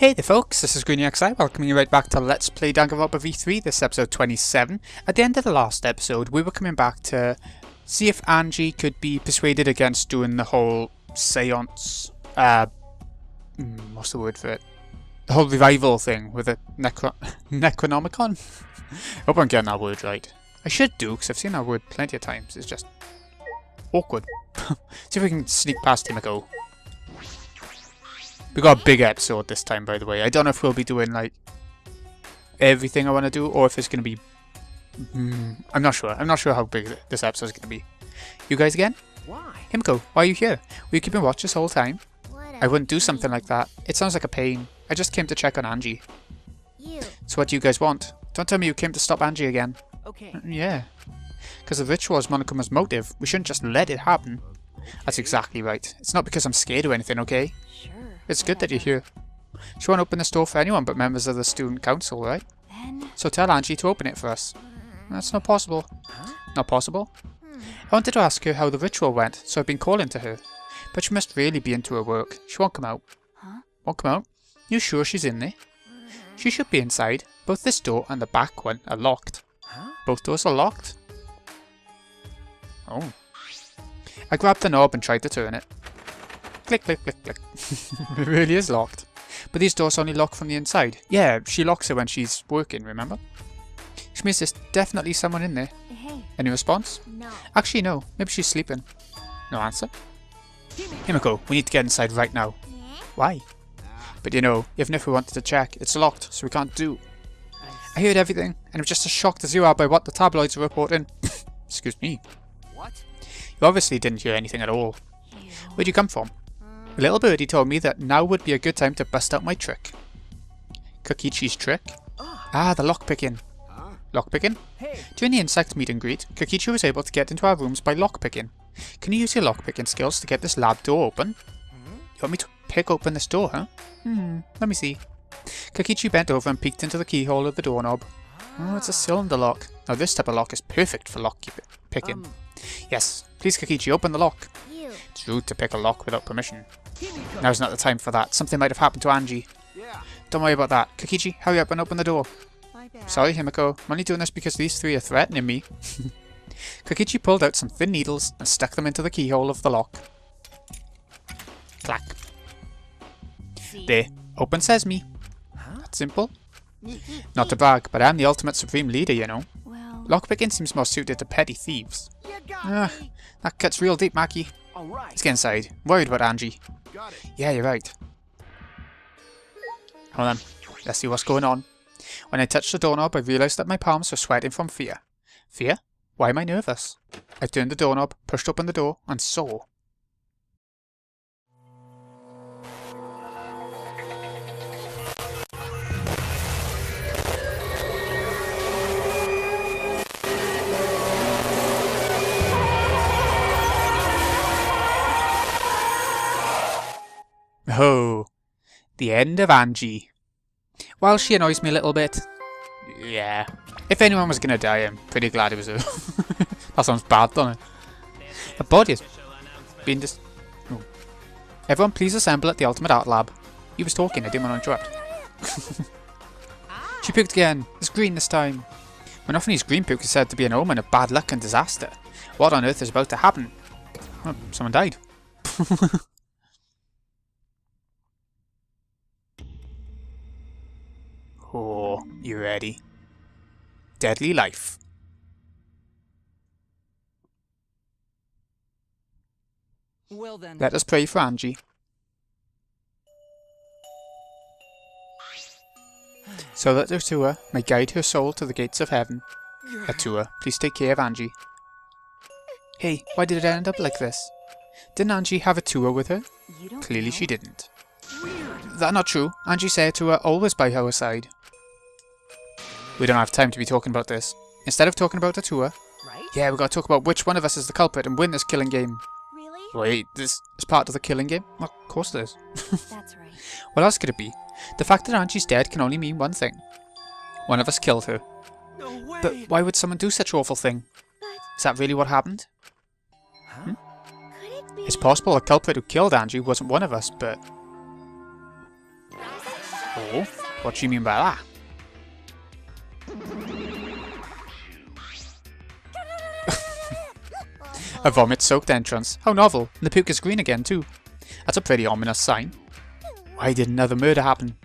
Hey there folks, this is GreenyXI, welcoming you right back to Let's Play Dangronpa V3, this episode 27. At the end of the last episode, we were coming back to see if Angie could be persuaded against doing the whole seance, what's the word for it? The whole revival thing with the Necronomicon? Hope I'm getting that word right. I should do, because I've seen that word plenty of times, it's just awkward. See if we can sneak past Himiko. We got a big episode this time, by the way. I don't know if we'll be doing, like, everything I want to do, or if it's going to be... I'm not sure. I'm not sure how big this episode is going to be. You guys again? Why? Himiko, why are you here? Were you keeping watch this whole time? What I wouldn't do something like that. It sounds like a pain. I just came to check on Angie. You. So what do you guys want? Don't tell me you came to stop Angie again. Okay. Yeah. Because the ritual is Monokuma's motive. We shouldn't just let it happen. That's exactly right. It's not because I'm scared or anything, okay? Sure. It's good that you're here. She won't open this door for anyone but members of the student council, right? Then. So tell Angie to open it for us. That's not possible. Huh? Not possible? I wanted to ask her how the ritual went, so I've been calling to her. But she must really be into her work. She won't come out. Huh? Won't come out? You sure she's in there? She should be inside. Both this door and the back one are locked. Huh? Both doors are locked? Oh. I grabbed the knob and tried to turn it. Click, click, click, click. It really is locked. But these doors only lock from the inside. Yeah, she locks it when she's working, remember? Which means there's definitely someone in there. Hey. Any response? No. Actually, no. Maybe she's sleeping. No answer? Himiko, we need to get inside right now. Why? But you know, even if we wanted to check, it's locked, so we can't do. I heard everything, and I'm just as shocked as you are by what the tabloids are reporting. Excuse me. What? You obviously didn't hear anything at all. Where'd you come from? A little birdie told me that now would be a good time to bust out my trick. Kokichi's trick? Ah, the lockpicking. Huh? Lockpicking? Hey. During the insect meet and greet, Kokichi was able to get into our rooms by lockpicking. Can you use your lockpicking skills to get this lab door open? You want me to pick open this door, huh? Let me see. Kokichi bent over and peeked into the keyhole of the doorknob. Oh, it's a cylinder lock. Now this type of lock is perfect for lock picking. Yes, please Kokichi, open the lock. You. It's rude to pick a lock without permission. Now's not the time for that. Something might have happened to Angie. Yeah. Don't worry about that. Kokichi, hurry up and open the door. My bad. Sorry, Himiko. I'm only doing this because these three are threatening me. Kokichi pulled out some thin needles and stuck them into the keyhole of the lock. Clack. There. Open sesame. Huh? That's simple. Not to brag, but I'm the ultimate supreme leader, you know. Well. Lockpicking seems more suited to petty thieves. You got Ah, me. that cuts real deep, Maki. All right. Let's get inside. I'm worried about Angie. Got it. Yeah, you're right. Hold on. Let's see what's going on. When I touched the doorknob, I realised that my palms were sweating from fear. Fear? Why am I nervous? I turned the doorknob, pushed open the door, and saw. Oh, the end of Angie. While she annoys me a little bit, yeah. If anyone was gonna die, I'm pretty glad it was her. That sounds bad, doesn't it? Her body has been oh. Everyone please assemble at the Ultimate Art Lab. He was talking, I didn't want to interrupt. She puked again. It's green this time. When often his green puke is said to be an omen of bad luck and disaster. What on earth is about to happen? Oh, someone died. Oh, you ready? Deadly life. Well then. Let us pray for Angie. So that Atua may guide her soul to the gates of heaven. Atua, please take care of Angie. Hey, why did it end up like this? Didn't Angie have a tour with her? You don't Clearly know. she didn't. Weird. That not true. Angie said Atua always by her side. We don't have time to be talking about this. Instead of talking about Atua, Right? yeah, we gotta talk about which one of us is the culprit and win this killing game. Really? Wait, this is part of the killing game? Well, of course it is. That's right. What else could it be? The fact that Angie's dead can only mean one thing. One of us killed her. No way. But why would someone do such an awful thing? But Is that really what happened? Huh? could it be? It's possible the culprit who killed Angie wasn't one of us, but... Oh, what do you mean by that? A vomit-soaked entrance. How novel. And the puke is green again too. That's a pretty ominous sign. Why did another murder happen?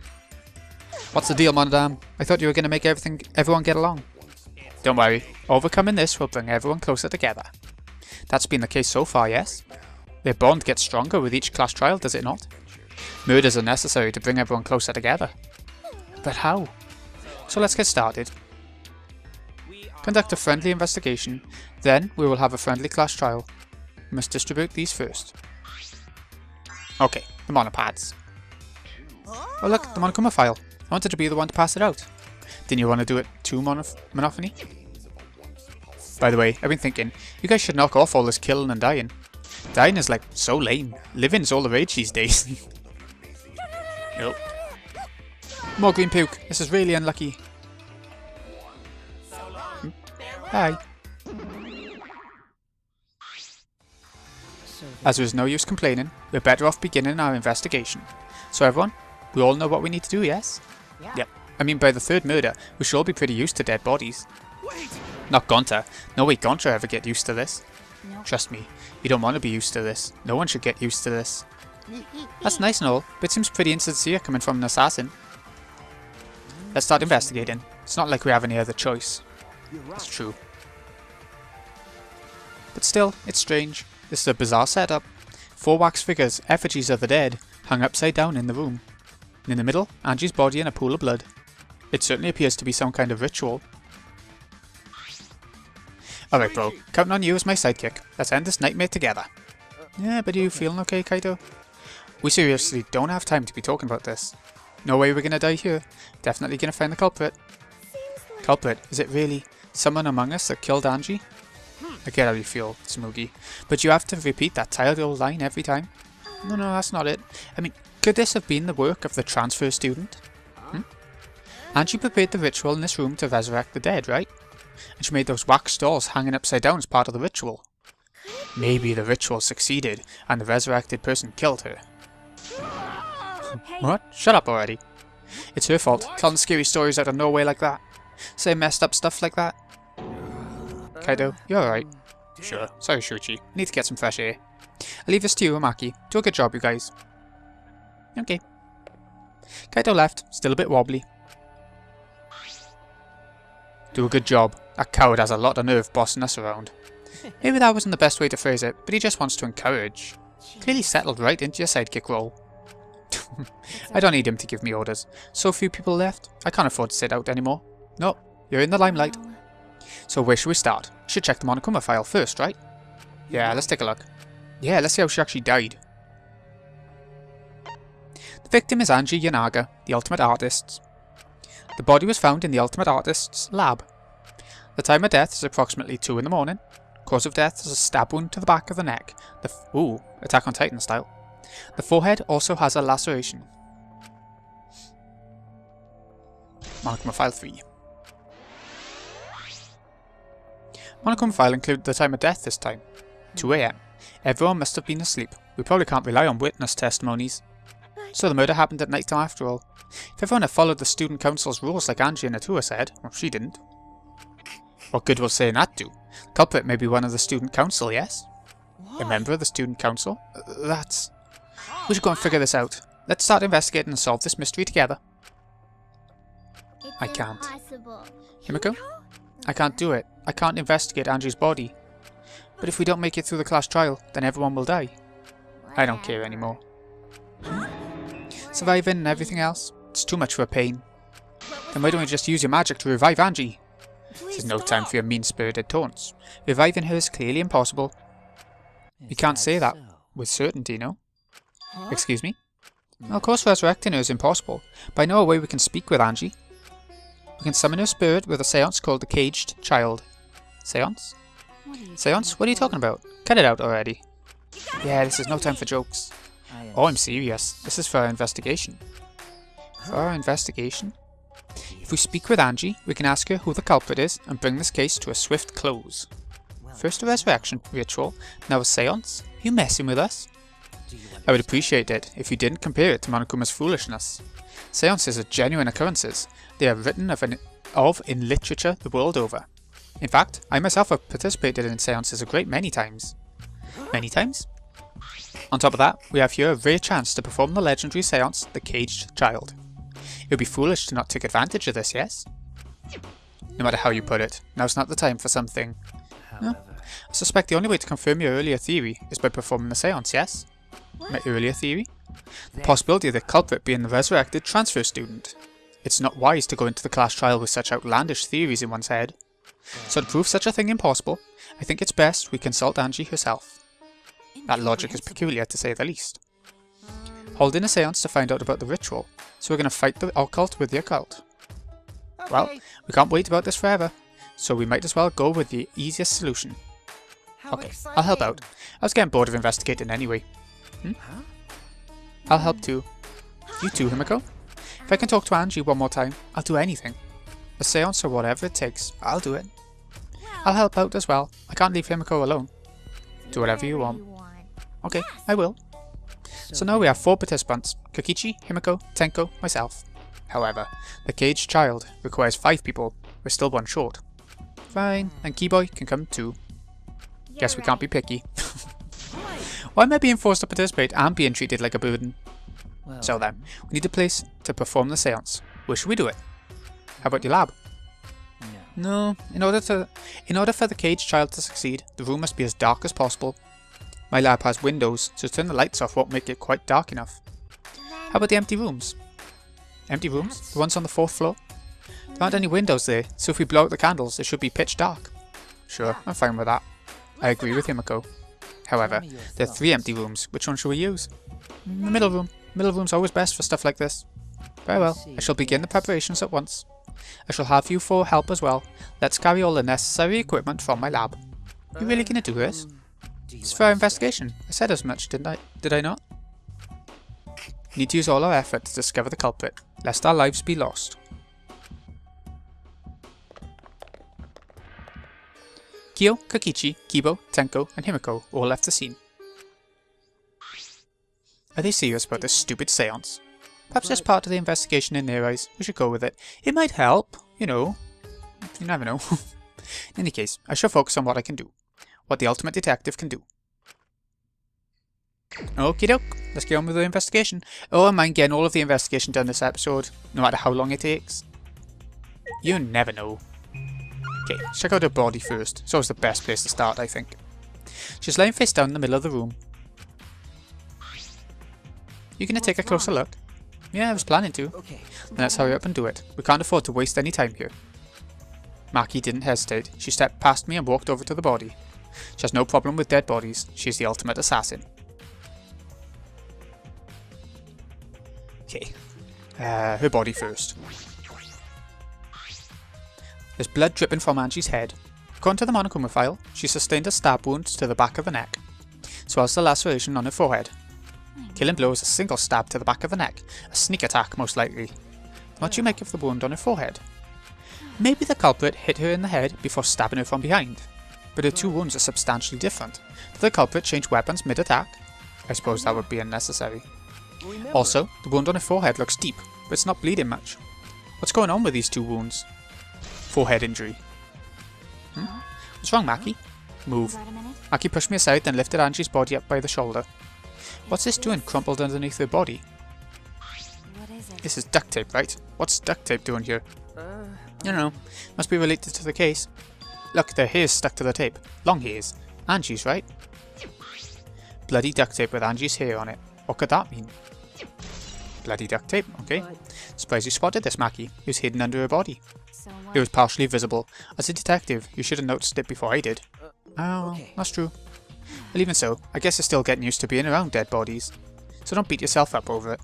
What's the deal, Monodam? I thought you were going to make everyone get along. Don't worry. Overcoming this will bring everyone closer together. That's been the case so far, yes? Their bond gets stronger with each class trial, does it not? Murders are necessary to bring everyone closer together. But how? So let's get started. Conduct a friendly investigation, then we will have a friendly class trial. We must distribute these first. Okay, the monopads. Oh look, the Monokuma file. I wanted to be the one to pass it out. Didn't you want to do it too, Monophony? By the way, I've been thinking, you guys should knock off all this killing and dying. Dying is like so lame. Living's all the rage these days. Nope. More green puke. This is really unlucky. Hi. As there is no use complaining, we're better off beginning our investigation. So everyone, we all know what we need to do, yes? Yeah. Yep. I mean, by the third murder, we should all be pretty used to dead bodies. Wait! Not Gonta. No way Gonta ever get used to this. No. Trust me, you don't want to be used to this. No one should get used to this. That's nice and all, but it seems pretty insincere coming from an assassin. Let's start investigating. It's not like we have any other choice. That's true. But still, it's strange. This is a bizarre setup. 4 wax figures, effigies of the dead, hung upside down in the room. And in the middle, Angie's body in a pool of blood. It certainly appears to be some kind of ritual. Alright bro, counting on you as my sidekick. Let's end this nightmare together. Yeah, but are you feeling okay, Kaito? We seriously don't have time to be talking about this. No way we're gonna die here. Definitely gonna find the culprit. Culprit? Is it really someone among us that killed Angie? I get how you feel, Smoogie, but you have to repeat that tired old line every time. No, that's not it. I mean, could this have been the work of the transfer student? Angie prepared the ritual in this room to resurrect the dead, right? And she made those wax dolls hanging upside down as part of the ritual. Maybe the ritual succeeded and the resurrected person killed her. What? Shut up already. It's her fault, telling scary stories out of nowhere like that. Saying messed up stuff like that. Kaido, you alright? Sure. Sorry, Shuichi. I need to get some fresh air. I'll leave this to you, Amaki. Do a good job, you guys. Okay. Kaido left, still a bit wobbly. Do a good job. That coward has a lot of nerve bossing us around. Maybe that wasn't the best way to phrase it, but he just wants to encourage. Clearly settled right into your sidekick role. I don't need him to give me orders. So few people left, I can't afford to sit out anymore. No, you're in the limelight. So where should we start? We should check the Monokuma file first, right? Yeah, let's take a look. Yeah, let's see how she actually died. The victim is Angie Yanaga, the Ultimate Artist. The body was found in the Ultimate Artist's lab. The time of death is approximately 2 in the morning. Cause of death is a stab wound to the back of the neck. Ooh, Attack on Titan style. The forehead also has a laceration. Monokuma file 3. Monokuma file included the time of death this time. 2 AM. Everyone must have been asleep. We probably can't rely on witness testimonies. So the murder happened at night time after all. If everyone had followed the student council's rules like Angie and Atua said, well, she didn't. What good will saying that do? The culprit may be one of the student council, yes? A member of the student council? That's... We should go and figure this out. Let's start investigating and solve this mystery together. I can't. Himiko? I can't do it. I can't investigate Angie's body. But if we don't make it through the class trial, then everyone will die. I don't care anymore. Surviving and everything else? It's too much for a pain. Then why don't we just use your magic to revive Angie? This is no time for your mean-spirited taunts. Reviving her is clearly impossible. We can't say that with certainty, no? Excuse me? Well, of course resurrecting her is impossible, but I know a way we can speak with Angie. We can summon her spirit with a seance called the Caged Child. Seance? Seance? What are you talking about? Cut it out already. Yeah, this is no time for jokes. Oh, I'm serious. This is for our investigation. For our investigation? If we speak with Angie, we can ask her who the culprit is and bring this case to a swift close. First a resurrection ritual, now a seance? You messing with us? I would appreciate it if you didn't compare it to Monokuma's foolishness. Seances are genuine occurrences. They are written of in literature the world over. In fact, I myself have participated in seances a great many times. Many times? On top of that, we have here a rare chance to perform the legendary seance, The Caged Child. It would be foolish to not take advantage of this, yes? No matter how you put it, now's not the time for something. No? I suspect the only way to confirm your earlier theory is by performing the seance, yes? My earlier theory? The possibility of the culprit being the resurrected transfer student. It's not wise to go into the class trial with such outlandish theories in one's head. So to prove such a thing impossible, I think it's best we consult Angie herself. That logic is peculiar to say the least. Holding a seance to find out about the ritual, so we're going to fight the occult with the occult. Well, we can't wait about this forever, so we might as well go with the easiest solution. Okay, I'll help out. I was getting bored of investigating anyway. I'll help too. You too, Himiko? If I can talk to Angie one more time, I'll do anything. A seance or whatever it takes, I'll do it. I'll help out as well. I can't leave Himiko alone. Do whatever you want. Okay, I will. So now we have 4 participants. Kokichi, Himiko, Tenko, myself. However, the caged child requires 5 people. We're still 1 short. Fine, and Keyboy can come too. Guess we can't be picky. Why am I being forced to participate and being treated like a burden? So then, we need a place to perform the seance. Where should we do it? How about your lab? No, in order for the caged child to succeed, the room must be as dark as possible. My lab has windows, so turn the lights off won't make it quite dark enough. How about the empty rooms? Empty rooms? The ones on the 4th floor? There aren't any windows there, so if we blow out the candles, it should be pitch dark. Sure, I'm fine with that. I agree with Himiko. However, there are 3 empty rooms. Which one should we use? The middle room. Middle room's always best for stuff like this. Very well, I shall begin the preparations at once. I shall have you 4 help as well. Let's carry all the necessary equipment from my lab. You really gonna do this? It's for our investigation. I said as much, didn't I? Did I not? We need to use all our effort to discover the culprit, lest our lives be lost. Kyo, Kokichi, Kibo, Tenko, and Himiko all left the scene. Are they serious about this stupid seance? Perhaps as part of the investigation in their eyes, we should go with it. It might help, you know. You never know. In any case, I shall focus on what I can do. What the ultimate detective can do. Okie doke, let's get on with the investigation. Oh, I mind getting all of the investigation done this episode, no matter how long it takes. You never know. Okay, let's check out her body first. It's always the best place to start, I think. She's lying face down in the middle of the room. You gonna take a closer look? Yeah, I was planning to. Then let's hurry up and do it. We can't afford to waste any time here. Maki didn't hesitate. She stepped past me and walked over to the body. She has no problem with dead bodies. She's the ultimate assassin. Okay. Her body first. There's blood dripping from Angie's head. According to the Monokuma file, she sustained a stab wound to the back of the neck, as well as the laceration on her forehead. Killing blow is a single stab to the back of the neck, a sneak attack most likely. What do you make of the wound on her forehead? Maybe the culprit hit her in the head before stabbing her from behind, but her 2 wounds are substantially different. Did the culprit change weapons mid-attack? I suppose that would be unnecessary. Also, the wound on her forehead looks deep, but it's not bleeding much. What's going on with these 2 wounds? Forehead injury. What's wrong, Maki? Move. Maki pushed me aside, then lifted Angie's body up by the shoulder. What's this doing crumpled underneath her body? This is duct tape, right? What's duct tape doing here? I don't know. Must be related to the case. Look, their hair's stuck to the tape. Long hairs. Angie's, right? Bloody duct tape with Angie's hair on it. What could that mean? Bloody duct tape, okay. Surprised you spotted this, Maki. It was hidden under her body. It was partially visible. As a detective, you should have noticed it before I did. Oh, that's true. Well, even so, I guess you're still getting used to being around dead bodies. So don't beat yourself up over it.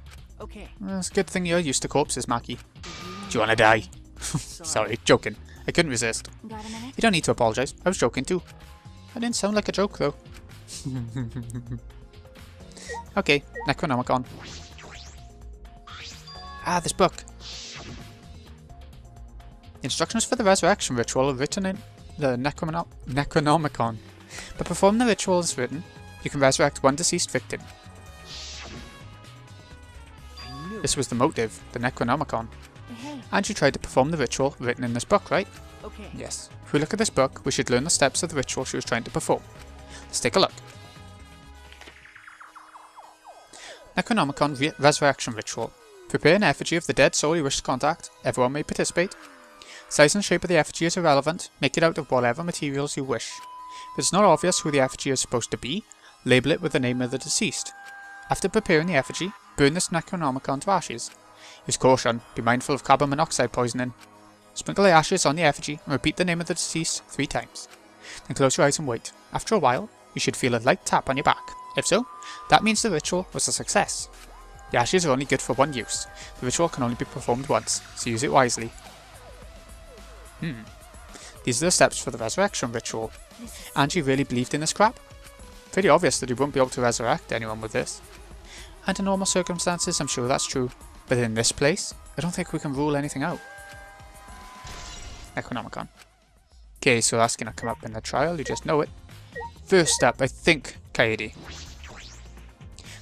Well, it's a good thing you're used to corpses, Maki. Do you want to die? Sorry, joking. I couldn't resist. You don't need to apologise. I was joking too. I didn't sound like a joke though. Okay, Necronomicon. Ah, this book. Instructions for the resurrection ritual are written in the Necronomicon. But perform the ritual as written, you can resurrect 1 deceased victim. This was the motive, the Necronomicon. Hey. Angie tried to perform the ritual written in this book, right? Okay. Yes. If we look at this book, we should learn the steps of the ritual she was trying to perform. Let's take a look. Necronomicon Resurrection Ritual. Prepare an effigy of the dead soul you wish to contact. Everyone may participate. Size and shape of the effigy is irrelevant. Make it out of whatever materials you wish. If it's not obvious who the effigy is supposed to be, label it with the name of the deceased. After preparing the effigy, burn this Necronomicon to ashes. Use caution, be mindful of carbon monoxide poisoning. Sprinkle the ashes on the effigy and repeat the name of the deceased 3 times. Then close your eyes and wait. After a while, you should feel a light tap on your back. If so, that means the ritual was a success. The ashes are only good for one use. The ritual can only be performed once, so use it wisely. These are the steps for the resurrection ritual. Angie really believed in this crap? Pretty obvious that he won't be able to resurrect anyone with this. Under normal circumstances, I'm sure that's true. But in this place, I don't think we can rule anything out. Necronomicon. Okay, so that's going to come up in the trial, you just know it. First up, I think, Kaede.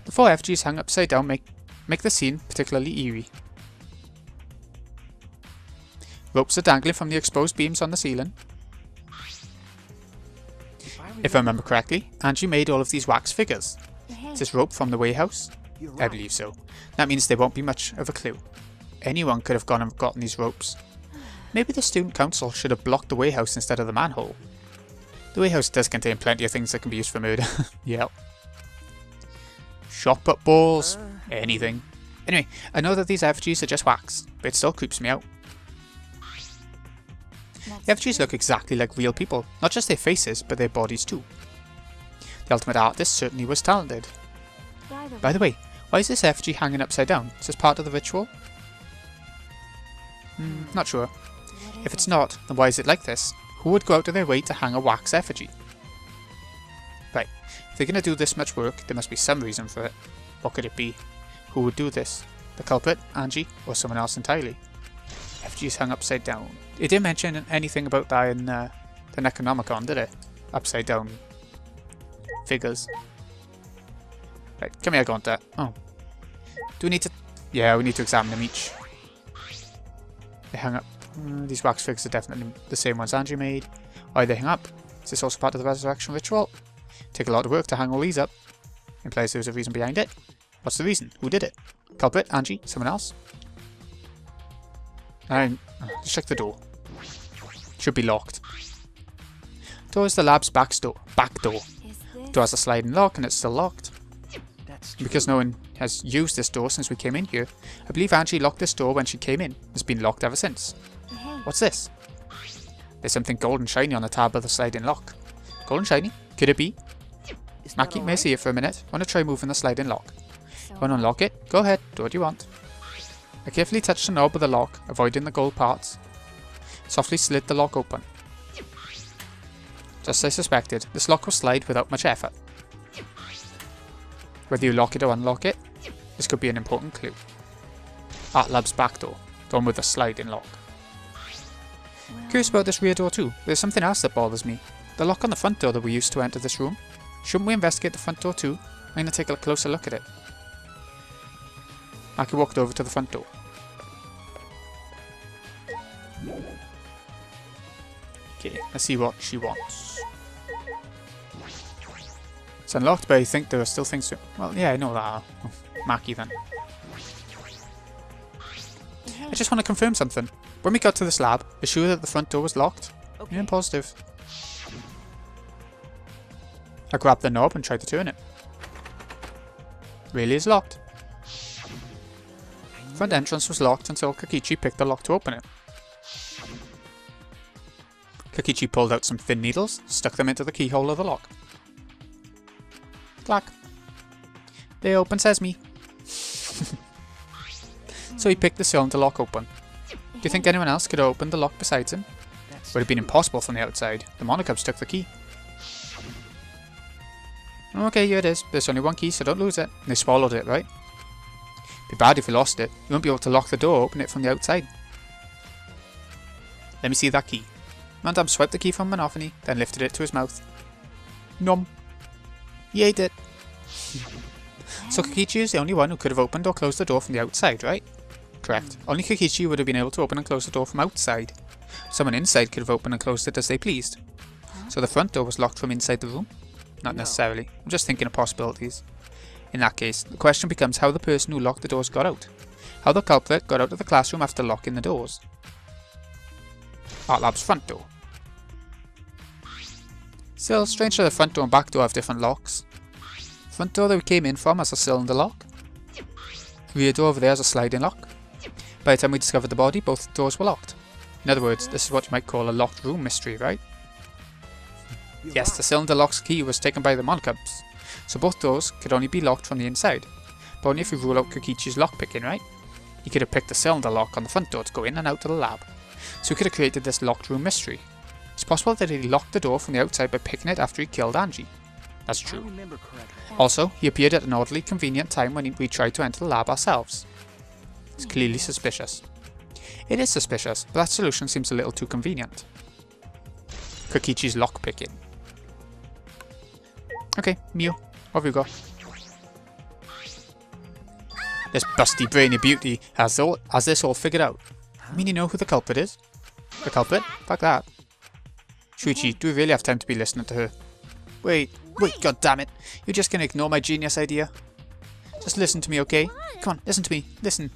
The 4 effigies hung upside down make the scene particularly eerie. Ropes are dangling from the exposed beams on the ceiling. If I remember correctly, Angie made all of these wax figures. Is this rope from the warehouse? I believe so. That means there won't be much of a clue. Anyone could have gone and gotten these ropes. Maybe the student council should have blocked the warehouse instead of the manhole. The warehouse does contain plenty of things that can be used for murder. Yep. Shot put balls. Anything. Anyway, I know that these effigies are just wax, but it still creeps me out. The effigies look exactly like real people, not just their faces, but their bodies too. The ultimate artist certainly was talented. By the way, why is this effigy hanging upside down? Is this part of the ritual? Not sure. If it's not, then why is it like this? Who would go out of their way to hang a wax effigy? Right, if they're going to do this much work, there must be some reason for it. What could it be? Who would do this? The culprit, Angie, or someone else entirely? Effigies hung upside down. It didn't mention anything about that in the Necronomicon, did it? Upside down figures. Right, come here, Gonta. Oh. Do we need to... Yeah, we need to examine them each. They hung up. These wax figures are definitely the same ones Angie made. Why they hang up? Is this also part of the resurrection ritual? Take a lot of work to hang all these up. Implies there's a reason behind it. What's the reason? Who did it? Culprit? Angie? Someone else? Just check the door. Should be locked. Door is the lab's back door. Door has a sliding lock and it's still locked. Because no one has used this door since we came in here, I believe Angie locked this door when she came in. It's been locked ever since. What's this? There's something gold and shiny on the tab of the sliding lock. Gold and shiny? Could it be? Maki may see it for a minute. Want to try moving the sliding lock? Want to unlock it? Go ahead, do what you want. I carefully touched the knob of the lock, avoiding the gold parts. Softly slid the lock open. Just as I suspected, this lock will slide without much effort. Whether you lock it or unlock it, this could be an important clue. Art Lab's back door, the one with the sliding lock. Curious about this rear door too. There's something else that bothers me. The lock on the front door that we used to enter this room. Shouldn't we investigate the front door too? I'm going to take a closer look at it. Maki walked over to the front door. Okay, let's see what she wants. It's unlocked, but I think there are still things to... Well, yeah, I know that. Maki then. I just want to confirm something. When we got to this lab, are you sure that the front door was locked? Okay. Yeah, I'm positive. I grabbed the knob and tried to turn it. Really is locked. Front entrance was locked until Kokichi picked the lock to open it. Kokichi pulled out some thin needles, stuck them into the keyhole of the lock. Clack. They open sesame. So he picked the cylinder lock open. Do you think anyone else could have opened the lock besides him? Would have been impossible from the outside. The Monocubs took the key. Okay, here it is. There's only one key, so don't lose it. And they swallowed it, right? Be bad if you lost it. You won't be able to lock the door or open it from the outside. Let me see that key. Mandam swiped the key from Monophony, then lifted it to his mouth. Nom. He ate it. So Kokichi is the only one who could have opened or closed the door from the outside, right? Correct. Only Kokichi would have been able to open and close the door from outside. Someone inside could have opened and closed it as they pleased. So the front door was locked from inside the room? Not necessarily. I'm just thinking of possibilities. In that case, the question becomes how the person who locked the doors got out. How the culprit got out of the classroom after locking the doors. Art Lab's front door. Still, strange that the front door and back door have different locks. Front door that we came in from has a cylinder lock. Rear door over there has a sliding lock. By the time we discovered the body, both doors were locked. In other words, this is what you might call a locked room mystery, right? Yes, the cylinder lock's key was taken by the Moncubs, so both doors could only be locked from the inside, but only if we rule out Kokichi's lockpicking, right? He could have picked the cylinder lock on the front door to go in and out of the lab, so he could have created this locked room mystery. It's possible that he locked the door from the outside by picking it after he killed Angie. That's true. Also, he appeared at an oddly convenient time when we tried to enter the lab ourselves. It's clearly suspicious. It is suspicious, but that solution seems a little too convenient. Kokichi's lockpicking. Okay, Mew, what have you got? This busty brainy beauty has this all figured out. I mean, you know who the culprit is? The culprit? Fuck that. Shuichi, do we really have time to be listening to her? Wait, god damn it. You're just gonna ignore my genius idea? Just listen to me, okay? Come on, listen to me. Listen.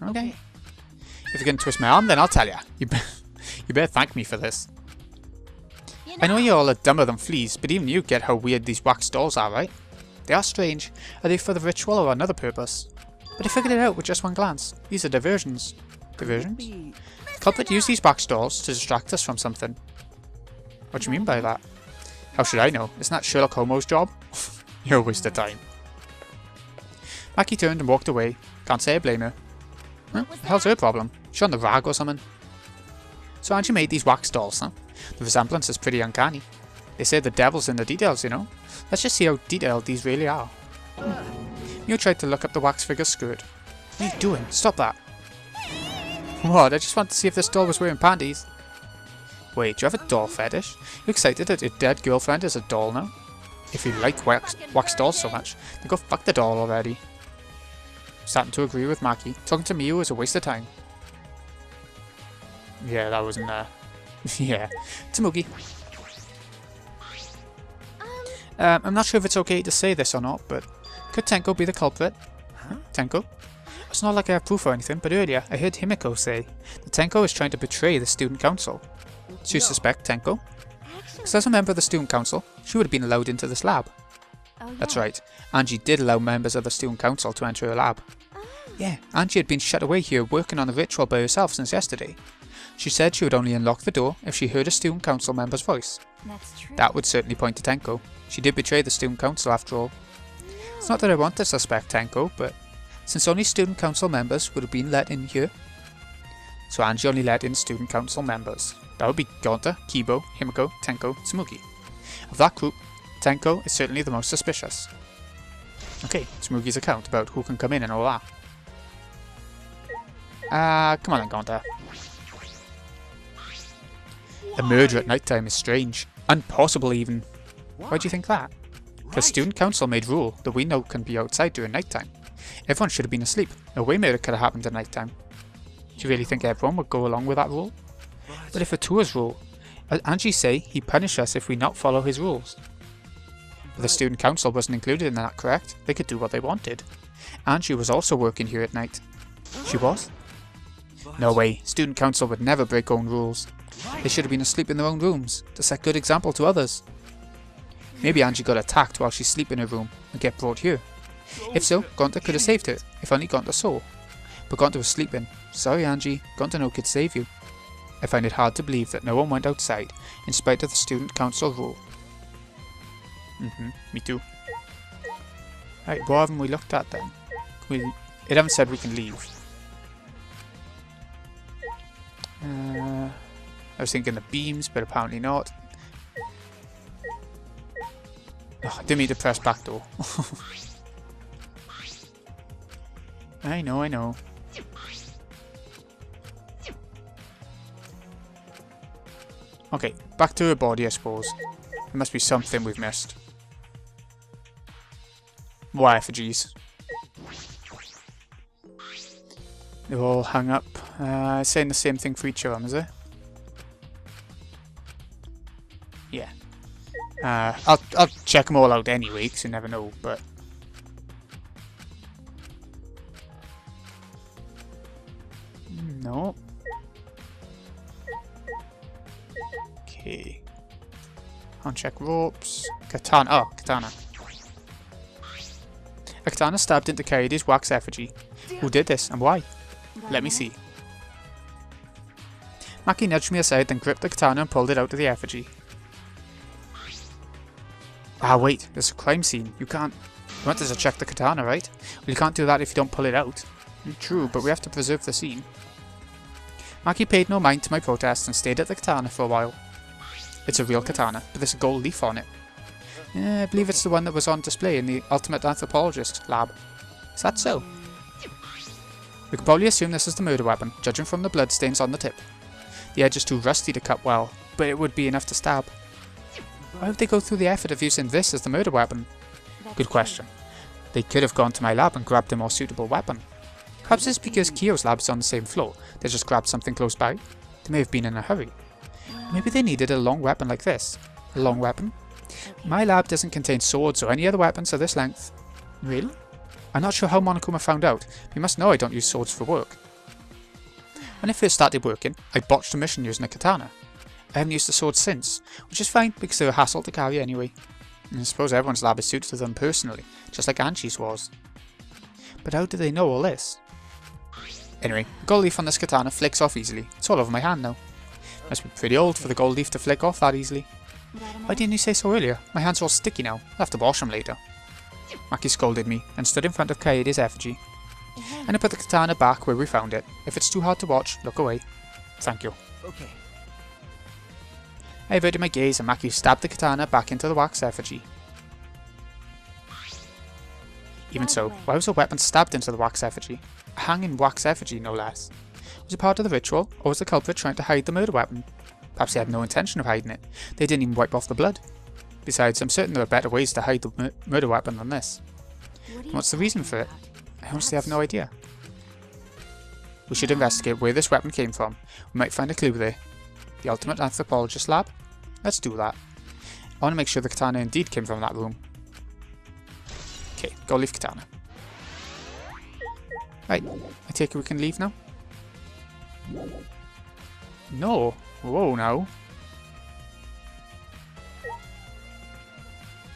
Okay. If you're gonna twist my arm, then I'll tell ya. You better thank me for this. I know you all are dumber than fleas, but even you get how weird these wax dolls are, right? They are strange. Are they for the ritual or another purpose? But I figured it out with just one glance. These are diversions. Diversions? The culprit used these wax dolls to distract us from something. What do you mean by that? How should I know? Isn't that Sherlock Holmes' job? You're a waste of time. Maki turned and walked away. Can't say I blame her. Huh? What the hell's her problem? She on the rag or something? So Angie made these wax dolls, huh? The resemblance is pretty uncanny. They say the devil's in the details, you know? Let's just see how detailed these really are. Mew tried to look up the wax figure's skirt. What are you doing? Stop that. What? I just wanted to see if this doll was wearing panties. Wait, do you have a doll fetish? You excited that your dead girlfriend is a doll now? If you like wax dolls so much, then go fuck the doll already. Starting to agree with Maki. Talking to Mew is a waste of time. Yeah, that wasn't yeah. Tamugi. I'm not sure if it's okay to say this or not, but could Tenko be the culprit? Huh? Tenko? It's not like I have proof or anything, but earlier I heard Himiko say that Tenko is trying to betray the student council. Do you suspect Tenko? Because as a member of the student council, she would have been allowed into this lab. That's right, Angie did allow members of the student council to enter her lab. Yeah, Angie had been shut away here working on the ritual by herself since yesterday. She said she would only unlock the door if she heard a student council member's voice. That's true. That would certainly point to Tenko. She did betray the student council after all. It's not that I want to suspect Tenko, but since only student council members would have been let in here, so Angie only let in student council members. That would be Gonta, Kibo, Himiko, Tenko, Tsumugi. Of that group, Tenko is certainly the most suspicious. Okay, Tsumugi's account about who can come in and all that. Come on then, Gonta. A murder at night time is strange. Impossible even. Why do you think that? Because student council made rule that we know can be outside during night time. Everyone should have been asleep. No way murder could have happened at night time. Do you really think everyone would go along with that rule? But if it was rule, Angie say he'd punish us if we not follow his rules. But the student council wasn't included in that, correct? They could do what they wanted. Angie was also working here at night. She was? No way, student council would never break own rules. They should have been asleep in their own rooms, to set good example to others. Maybe Angie got attacked while she's asleep in her room and get brought here. If so, Gonta could have saved her, if only Gonta saw. But Gonta was sleeping. Sorry Angie, Gonta no could save you. I find it hard to believe that no one went outside, in spite of the student council rule. Me too. Right, what haven't we looked at then? It haven't said we can leave. I was thinking the beams, but apparently not. Oh, I didn't mean to press back door. I know. Okay, back to her body, I suppose. There must be something we've missed. More effigies. They're all hung up. Saying the same thing for each of them, is it? Yeah. I'll check them all out anyway, because you never know, but... No. Okay. Uncheck ropes. Katana. Oh, katana. A katana stabbed into Kaede's wax effigy. Who did this and why? Let me see. Maki nudged me aside, then gripped the katana and pulled it out of the effigy. Ah, wait, there's a crime scene. You can't... You wanted to check the katana, right? Well, you can't do that if you don't pull it out. True, but we have to preserve the scene. Maki paid no mind to my protest and stayed at the katana for a while. It's a real katana, but there's a gold leaf on it. I believe it's the one that was on display in the Ultimate Anthropologist lab. Is that so? We can probably assume this is the murder weapon, judging from the bloodstains on the tip. The edge is too rusty to cut well, but it would be enough to stab. Why would they go through the effort of using this as the murder weapon? Good question. They could have gone to my lab and grabbed a more suitable weapon. Perhaps it's because Kyo's lab is on the same floor. They just grabbed something close by. They may have been in a hurry. Maybe they needed a long weapon like this. A long weapon? My lab doesn't contain swords or any other weapons of this length. Really? I'm not sure how Monokuma found out, but he must know I don't use swords for work. When I first started working, I botched a mission using a katana. I haven't used the sword since, which is fine because they're a hassle to carry anyway. And I suppose everyone's lab is suited to them personally, just like Angie's was. But how do they know all this? Anyway, the gold leaf on this katana flicks off easily. It's all over my hand now. Must be pretty old for the gold leaf to flick off that easily. Why didn't you say so earlier? My hands are all sticky now. I'll have to wash them later. Maki scolded me and stood in front of Kaede's effigy. And I put the katana back where we found it. If it's too hard to watch, look away. Thank you. Okay. I averted my gaze and Maki stabbed the katana back into the wax effigy. Even so, why was a weapon stabbed into the wax effigy? A hanging wax effigy, no less. Was it part of the ritual, or was the culprit trying to hide the murder weapon? Perhaps they had no intention of hiding it. They didn't even wipe off the blood. Besides, I'm certain there are better ways to hide the murder weapon than this. And what's the reason for it? I honestly have no idea. We should investigate where this weapon came from. We might find a clue there. The Ultimate Anthropologist lab? Let's do that. I want to make sure the katana indeed came from that room. Okay, gold leaf katana. Right, I take it we can leave now? No. Whoa, now.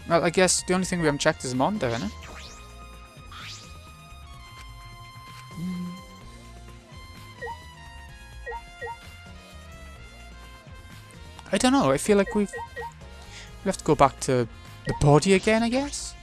Well, I guess the only thing we haven't checked is Monda, isn't it? I don't know, I feel like we have to go back to the body again, I guess?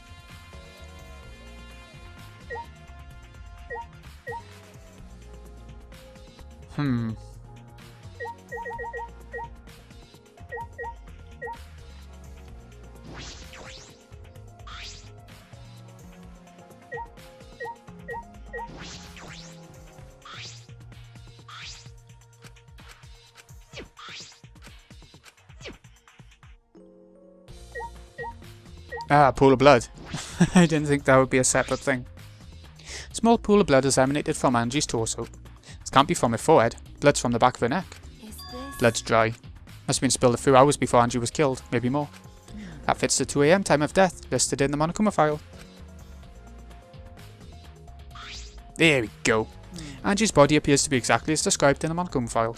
Ah, pool of blood. I didn't think that would be a separate thing. Small pool of blood has emanated from Angie's torso. It can't be from her forehead. Blood's from the back of her neck. Blood's dry. Must have been spilled a few hours before Angie was killed, maybe more. That fits the 2 AM time of death, listed in the Monokuma file. There we go. Angie's body appears to be exactly as described in the Monokuma file.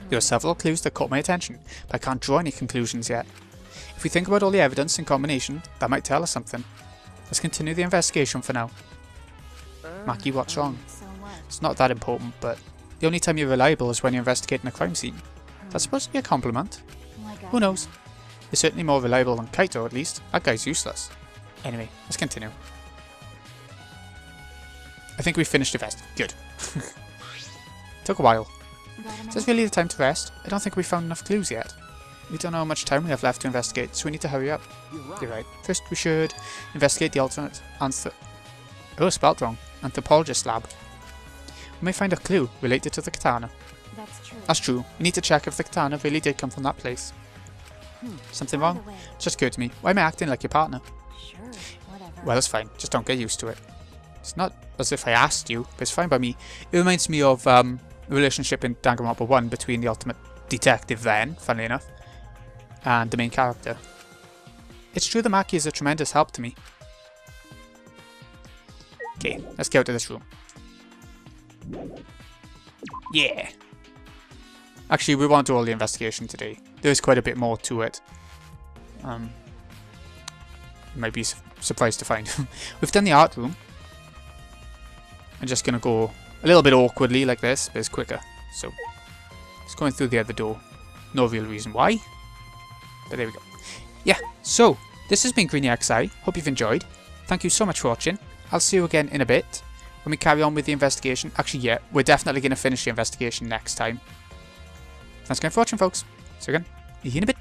There are several clues that caught my attention, but I can't draw any conclusions yet. If we think about all the evidence in combination, that might tell us something. Let's continue the investigation for now. Maki, what's wrong? It's not that important, but the only time you're reliable is when you're investigating a crime scene. That's supposed to be a compliment. Who knows? You're certainly more reliable than Kaito, at least. That guy's useless. Anyway, let's continue. I think we finished the vest. Good. Took a while. Is this really the time to rest? I don't think we found enough clues yet. We don't know how much time we have left to investigate, so we need to hurry up. You're right. First we should investigate the alternate spelled wrong. Anthropologist lab. We may find a clue related to the katana. That's true. We need to check if the katana really did come from that place. Something wrong? It just occurred to me. Why am I acting like your partner? Well, it's fine. Just don't get used to it. It's not as if I asked you, but it's fine by me. It reminds me of the relationship in Dangronpa 1 between the ultimate detective then, funnily enough, and the main character. It's true the Maki is a tremendous help to me. Okay, let's get out of this room. Yeah! Actually, we won't do all the investigation today. There's quite a bit more to it. You might be surprised to find. We've done the art room. I'm just going to go a little bit awkwardly like this, but it's quicker. So, it's going through the other door. No real reason why. But there we go. Yeah, so, this has been Greeny XI. Hope you've enjoyed. Thank you so much for watching. I'll see you again in a bit when we carry on with the investigation. Actually, yeah, we're definitely going to finish the investigation next time. Thanks again for watching, folks. See you again in a bit.